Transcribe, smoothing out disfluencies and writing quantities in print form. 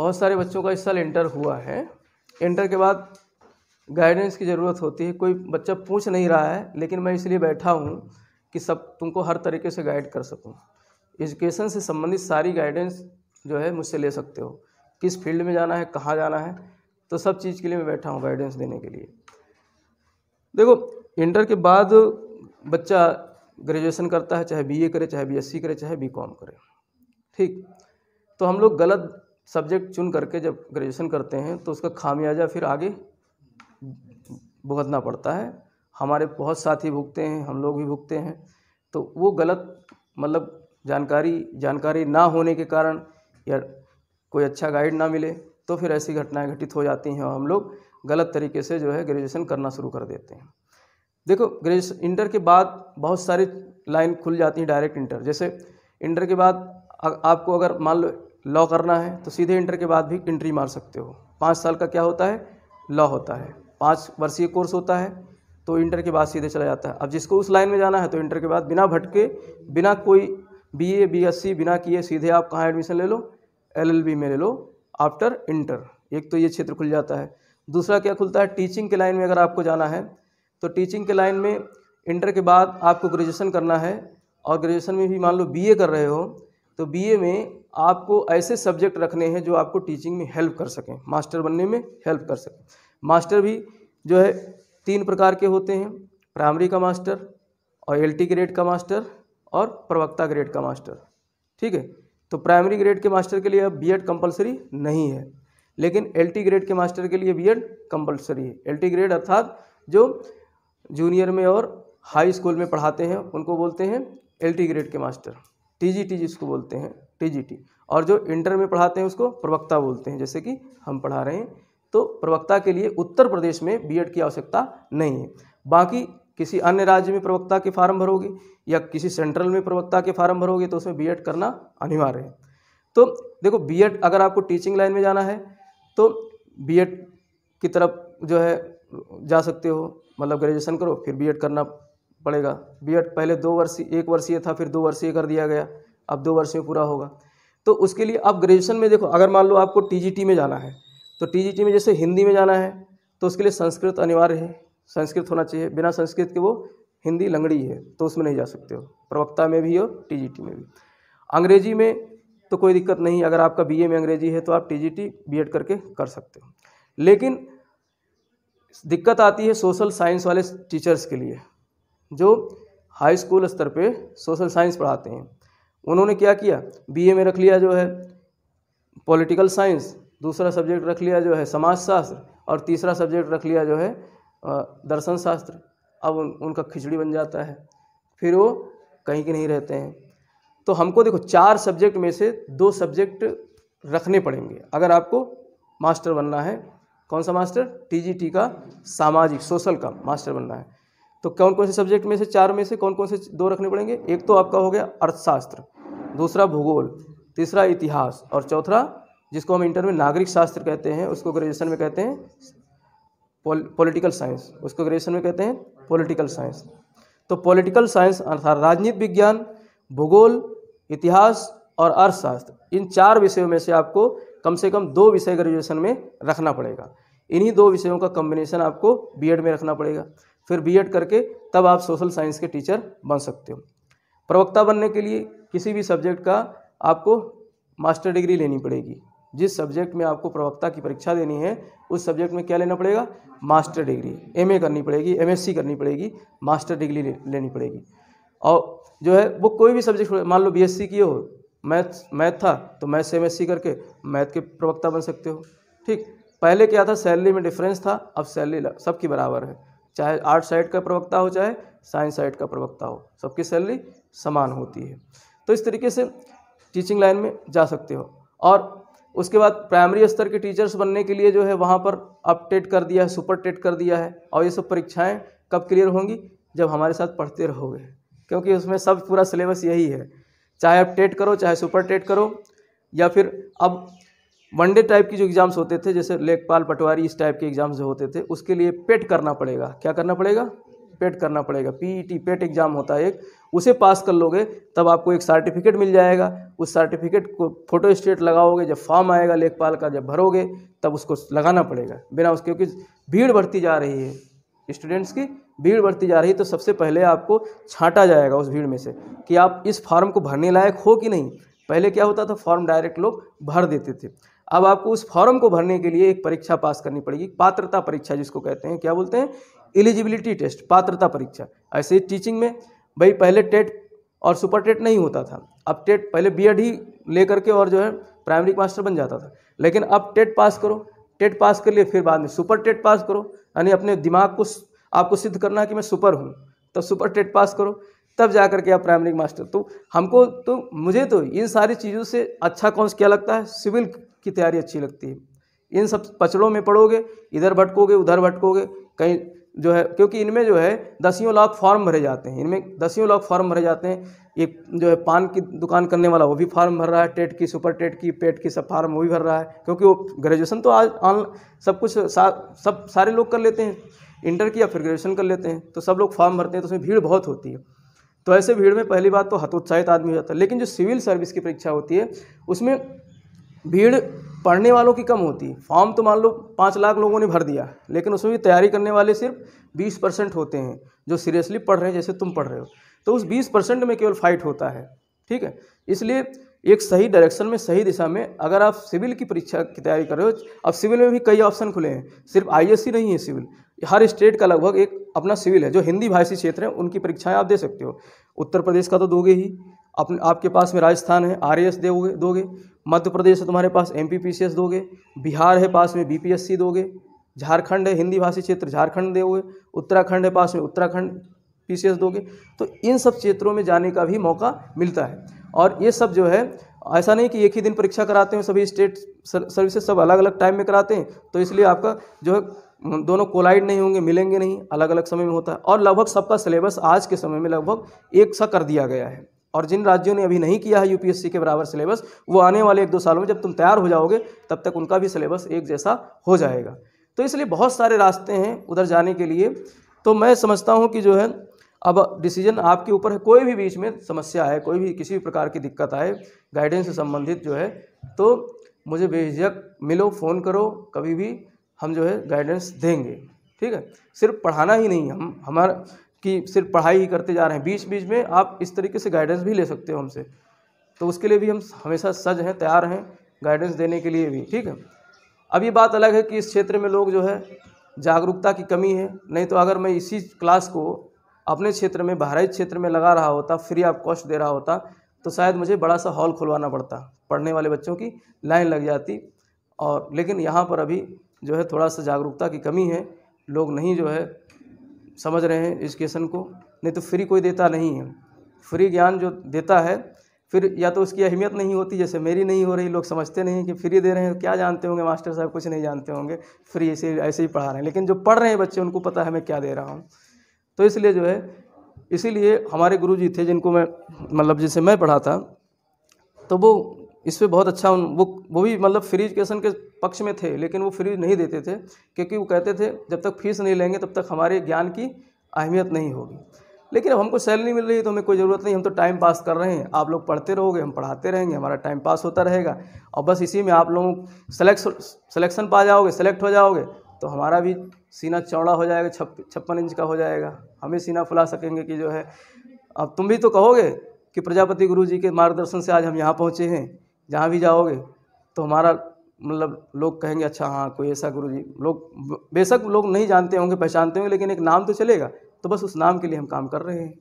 बहुत सारे बच्चों का इस साल इंटर हुआ है। इंटर के बाद गाइडेंस की ज़रूरत होती है। कोई बच्चा पूछ नहीं रहा है, लेकिन मैं इसलिए बैठा हूँ कि सब तुमको हर तरीके से गाइड कर सकूँ। एजुकेशन से संबंधित सारी गाइडेंस जो है मुझसे ले सकते हो, किस फील्ड में जाना है, कहाँ जाना है, तो सब चीज़ के लिए मैं बैठा हूँ गाइडेंस देने के लिए। देखो, इंटर के बाद बच्चा ग्रेजुएशन करता है, चाहे बीए करे, चाहे बीएससी करे, चाहे बीकॉम करे, ठीक। तो हम लोग गलत सब्जेक्ट चुन करके जब ग्रेजुएशन करते हैं तो उसका खामियाजा फिर आगे भुगतना पड़ता है। हमारे बहुत साथी भुगते हैं, हम लोग भी भुगते हैं। तो वो गलत मतलब जानकारी ना होने के कारण या कोई अच्छा गाइड ना मिले तो फिर ऐसी घटनाएं घटित हो जाती हैं और हम लोग गलत तरीके से जो है ग्रेजुएशन करना शुरू कर देते हैं। देखो, ग्रेजुएशन इंटर के बाद बहुत सारी लाइन खुल जाती हैं डायरेक्ट इंटर। जैसे इंटर के बाद आपको अगर मान लो लॉ करना है तो सीधे इंटर के बाद भी एंट्री मार सकते हो। 5 साल का क्या होता है, लॉ होता है, 5 वर्षीय कोर्स होता है, तो इंटर के बाद सीधे चला जाता है। अब जिसको उस लाइन में जाना है तो इंटर के बाद बिना भटके, बिना कोई बीए बीएससी बिना किए सीधे आप कहाँ एडमिशन ले लो, एलएलबी में ले लो आफ्टर इंटर। एक तो ये क्षेत्र खुल जाता है। दूसरा क्या खुलता है, टीचिंग के लाइन में अगर आपको जाना है तो टीचिंग के लाइन में इंटर के बाद आपको ग्रेजुएशन करना है और ग्रेजुएशन में भी मान लो बीए कर रहे हो तो बीए में आपको ऐसे सब्जेक्ट रखने हैं जो आपको टीचिंग में हेल्प कर सकें, मास्टर बनने में हेल्प कर सकें। मास्टर भी जो है 3 प्रकार के होते हैं, प्राइमरी का मास्टर और एलटी ग्रेड का मास्टर और प्रवक्ता ग्रेड का मास्टर, ठीक है। तो प्राइमरी ग्रेड के मास्टर के लिए अब बीएड कंपलसरी नहीं है, लेकिन एलटी ग्रेड के मास्टर के लिए बीएड कंपलसरी है। एलटी ग्रेड अर्थात जो जूनियर में और हाई स्कूल में पढ़ाते हैं उनको बोलते हैं एलटी ग्रेड के मास्टर, टीजीटी जिसको बोलते हैं टीजीटी, और जो इंटर में पढ़ाते हैं उसको प्रवक्ता बोलते हैं, जैसे कि हम पढ़ा रहे हैं। तो प्रवक्ता के लिए उत्तर प्रदेश में बीएड की आवश्यकता नहीं है। बाकी किसी अन्य राज्य में प्रवक्ता के फार्म भरोगे या किसी सेंट्रल में प्रवक्ता के फार्म भरोगे तो उसमें बीएड करना अनिवार्य है। तो देखो, बीएड अगर आपको टीचिंग लाइन में जाना है तो बीएड की तरफ जो है जा सकते हो, मतलब ग्रेजुएशन करो फिर बीएड करना पड़ेगा। बीएड पहले 1 वर्षीय था, फिर 2 वर्षीय कर दिया गया, अब 2 वर्ष में पूरा होगा। तो उसके लिए अब ग्रेजुएशन में देखो, अगर मान लो आपको टीजीटी में जाना है तो टीजीटी में जैसे हिंदी में जाना है तो उसके लिए संस्कृत अनिवार्य है, संस्कृत होना चाहिए। बिना संस्कृत के वो हिंदी लंगड़ी है तो उसमें नहीं जा सकते हो, प्रवक्ता में भी और टीजीटी में भी। अंग्रेजी में तो कोई दिक्कत नहीं, अगर आपका बीए में अंग्रेजी है तो आप टीजीटी बीएड करके कर सकते हो। लेकिन दिक्कत आती है सोशल साइंस वाले टीचर्स के लिए जो हाई स्कूल स्तर पे सोशल साइंस पढ़ाते हैं। उन्होंने क्या किया, बीए में रख लिया जो है पॉलिटिकल साइंस, दूसरा सब्जेक्ट रख लिया जो है समाजशास्त्र और तीसरा सब्जेक्ट रख लिया जो है दर्शन शास्त्र। अब उनका खिचड़ी बन जाता है, फिर वो कहीं के नहीं रहते हैं। तो हमको देखो 4 सब्जेक्ट में से 2 सब्जेक्ट रखने पड़ेंगे अगर आपको मास्टर बनना है। कौन सा मास्टर, टीजीटी का सामाजिक सोशल का मास्टर बनना है। तो कौन कौन से सब्जेक्ट में से 4 में से कौन कौन से 2 रखने पड़ेंगे, एक तो आपका हो गया अर्थशास्त्र, दूसरा भूगोल, तीसरा इतिहास और चौथा जिसको हम इंटर में नागरिक शास्त्र कहते हैं उसको ग्रेजुएशन में कहते हैं पॉलिटिकल साइंस, उसको ग्रेजुएशन में कहते हैं पॉलिटिकल साइंस। तो पॉलिटिकल साइंस अर्थात राजनीति विज्ञान, भूगोल, इतिहास और अर्थशास्त्र, इन 4 विषयों में से आपको कम से कम 2 विषय ग्रेजुएशन में रखना पड़ेगा। इन्हीं 2 विषयों का कॉम्बिनेशन आपको बीएड में रखना पड़ेगा। फिर बीएड करके तब आप सोशल साइंस के टीचर बन सकते हो। प्रवक्ता बनने के लिए किसी भी सब्जेक्ट का आपको मास्टर डिग्री लेनी पड़ेगी। जिस सब्जेक्ट में आपको प्रवक्ता की परीक्षा देनी है उस सब्जेक्ट में क्या लेना पड़ेगा, मास्टर डिग्री, एमए करनी पड़ेगी, एमएससी करनी पड़ेगी, मास्टर डिग्री लेनी पड़ेगी। और जो है वो कोई भी सब्जेक्ट, मान लो बीएससी किए हो, मैथ था तो मैथ से एमएससी करके मैथ के प्रवक्ता बन सकते हो, ठीक। पहले क्या था, सैलरी में डिफरेंस था, अब सैलरी सबकी बराबर है, चाहे आर्ट साइड का प्रवक्ता हो चाहे साइंस साइड का प्रवक्ता हो, सबकी सैलरी समान होती है। तो इस तरीके से टीचिंग लाइन में जा सकते हो। और उसके बाद प्राइमरी स्तर के टीचर्स बनने के लिए जो है वहाँ पर अब टेट कर दिया है, सुपर टेट कर दिया है। और ये सब परीक्षाएं कब क्लियर होंगी, जब हमारे साथ पढ़ते रहोगे, क्योंकि उसमें सब पूरा सिलेबस यही है। चाहे आप टेट करो चाहे सुपर टेट करो, या फिर अब वनडे टाइप की जो एग्ज़ाम्स होते थे जैसे लेखपाल पटवारी इस टाइप के एग्ज़ाम्स जो होते थे उसके लिए पेट करना पड़ेगा। क्या करना पड़ेगा, पेट करना पड़ेगा, पीईटी पेट एग्ज़ाम होता है एक, उसे पास कर लोगे तब आपको एक सर्टिफिकेट मिल जाएगा। उस सर्टिफिकेट को फोटो स्टेट लगाओगे, जब फॉर्म आएगा लेखपाल का जब भरोगे तब उसको लगाना पड़ेगा बिना उसके, क्योंकि भीड़ बढ़ती जा रही है, स्टूडेंट्स की भीड़ बढ़ती जा रही है। तो सबसे पहले आपको छांटा जाएगा उस भीड़ में से कि आप इस फॉर्म को भरने लायक हो कि नहीं। पहले क्या होता था, फॉर्म डायरेक्ट लोग भर देते थे। अब आपको उस फॉर्म को भरने के लिए एक परीक्षा पास करनी पड़ेगी, पात्रता परीक्षा जिसको कहते हैं, क्या बोलते हैं, एलिजिबिलिटी टेस्ट, पात्रता परीक्षा। ऐसे ही टीचिंग में भाई पहले टेट और सुपर टेट नहीं होता था, अब टेट, पहले बीएड ही लेकर के और जो है प्राइमरी मास्टर बन जाता था, लेकिन अब टेट पास करो, टेट पास कर लिए फिर बाद में सुपर टेट पास करो, यानी अपने दिमाग को आपको सिद्ध करना है कि मैं सुपर हूँ, तो सुपर टेट पास करो, तब जा करके आप प्राइमरी मास्टर। तो हमको तो मुझे तो इन सारी चीज़ों से अच्छा कौन क्या लगता है, सिविल की तैयारी अच्छी लगती है। इन सब पचड़ों में पढ़ोगे, इधर भटकोगे उधर भटकोगे कहीं जो है, क्योंकि इनमें जो है दसियों लाख फॉर्म भरे जाते हैं, इनमें दसियों लाख फॉर्म भरे जाते हैं। एक जो है पान की दुकान करने वाला वो भी फॉर्म भर रहा है, टेट की, सुपर टेट की, पेट की, सब फॉर्म वो भी भर रहा है, क्योंकि वो ग्रेजुएशन तो आज सब कुछ सब सारे लोग कर लेते हैं, इंटर किया फिर ग्रेजुएशन कर लेते हैं, तो सब लोग फॉर्म भरते हैं, तो उसमें भीड़ बहुत होती है। तो ऐसे भीड़ में पहली बात तो हतोत्साहित आदमी हो जाता है। लेकिन जो सिविल सर्विस की परीक्षा होती है उसमें भीड़ पढ़ने वालों की कम होती है। फॉर्म तो मान लो 5 लाख लोगों ने भर दिया, लेकिन उसमें भी तैयारी करने वाले सिर्फ 20% होते हैं जो सीरियसली पढ़ रहे हैं, जैसे तुम पढ़ रहे हो। तो उस 20% में केवल फाइट होता है, ठीक है। इसलिए एक सही डायरेक्शन में, सही दिशा में अगर आप सिविल की परीक्षा की तैयारी कर रहे हो, अब सिविल में भी कई ऑप्शन खुले हैं, सिर्फ आईएएस नहीं है सिविल, हर स्टेट का लगभग एक अपना सिविल है। जो हिंदी भाषी क्षेत्र है उनकी परीक्षाएं आप दे सकते हो। उत्तर प्रदेश का तो दोगे ही, आपके पास में राजस्थान है आरएएस दोगे, मध्य प्रदेश है तुम्हारे पास एमपीपीसीएस दोगे, बिहार है पास में बीपीएससी दोगे, झारखंड है हिंदी भाषी क्षेत्र झारखंड दोगे, उत्तराखंड है पास में उत्तराखंड पीसीएस दोगे। तो इन सब क्षेत्रों में जाने का भी मौका मिलता है। और ये सब जो है ऐसा नहीं कि एक ही दिन परीक्षा कराते हैं, सभी स्टेट सर्विसेज सब अलग अलग टाइम में कराते हैं, तो इसलिए आपका जो है दोनों कोलाइड नहीं होंगे, मिलेंगे नहीं, अलग अलग समय में होता है। और लगभग सबका सिलेबस आज के समय में लगभग एक सा कर दिया गया है। और जिन राज्यों ने अभी नहीं किया है यूपीएससी के बराबर सिलेबस, वो आने वाले 1-2 सालों में जब तुम तैयार हो जाओगे तब तक उनका भी सिलेबस एक जैसा हो जाएगा। तो इसलिए बहुत सारे रास्ते हैं उधर जाने के लिए। तो मैं समझता हूँ कि जो है अब डिसीजन आपके ऊपर है। कोई भी बीच में समस्या है, कोई भी किसी भी प्रकार की दिक्कत आए गाइडेंस से संबंधित जो है, तो मुझे बेझिझक मिलो, फ़ोन करो, कभी भी हम जो है गाइडेंस देंगे, ठीक है। सिर्फ पढ़ाना ही नहीं, हम हमारा कि सिर्फ पढ़ाई ही करते जा रहे हैं, बीच बीच में आप इस तरीके से गाइडेंस भी ले सकते हो हमसे। तो उसके लिए भी हम हमेशा सज हैं, तैयार हैं गाइडेंस देने के लिए भी, ठीक है। अब ये बात अलग है कि इस क्षेत्र में लोग जो है जागरूकता की कमी है, नहीं तो अगर मैं इसी क्लास को अपने क्षेत्र में, बहराइच क्षेत्र में लगा रहा होता, फ्री ऑफ कॉस्ट दे रहा होता, तो शायद मुझे बड़ा सा हॉल खुलवाना पड़ता, पढ़ने वाले बच्चों की लाइन लग जाती। और लेकिन यहाँ पर अभी जो है थोड़ा सा जागरूकता की कमी है, लोग नहीं जो है समझ रहे हैं एजुकेशन को। नहीं तो फ्री कोई देता नहीं है, फ्री ज्ञान जो देता है फिर या तो उसकी अहमियत नहीं होती, जैसे मेरी नहीं हो रही, लोग समझते नहीं कि फ्री दे रहे हैं, क्या जानते होंगे मास्टर साहब, कुछ नहीं जानते होंगे, फ्री ऐसे ही पढ़ा रहे हैं। लेकिन जो पढ़ रहे हैं बच्चे उनको पता है मैं क्या दे रहा हूँ। तो इसलिए जो है, इसीलिए हमारे गुरुजी थे जिनको मैं मतलब जैसे मैं पढ़ा था, तो वो इस पर बहुत अच्छा वो भी मतलब फ्री एजुकेशन के पक्ष में थे, लेकिन वो फ्री नहीं देते थे, क्योंकि वो कहते थे जब तक फीस नहीं लेंगे तब तक हमारे ज्ञान की अहमियत नहीं होगी। लेकिन अब हमको सैलरी मिल रही है तो हमें कोई ज़रूरत नहीं, हम तो टाइम पास कर रहे हैं, आप लोग पढ़ते रहोगे, हम पढ़ाते रहेंगे, हमारा टाइम पास होता रहेगा। और बस इसी में आप लोग सिलेक्शन पा जाओगे, सेलेक्ट हो जाओगे, तो हमारा भी सीना चौड़ा हो जाएगा, 56 इंच का हो जाएगा, हमें सीना फुला सकेंगे कि जो है। अब तुम भी तो कहोगे कि प्रजापति गुरुजी के मार्गदर्शन से आज हम यहाँ पहुँचे हैं, जहाँ भी जाओगे तो हमारा मतलब लोग कहेंगे अच्छा हाँ कोई ऐसा गुरुजी, लोग बेशक लोग नहीं जानते होंगे, पहचानते होंगे, लेकिन एक नाम तो चलेगा। तो बस उस नाम के लिए हम काम कर रहे हैं।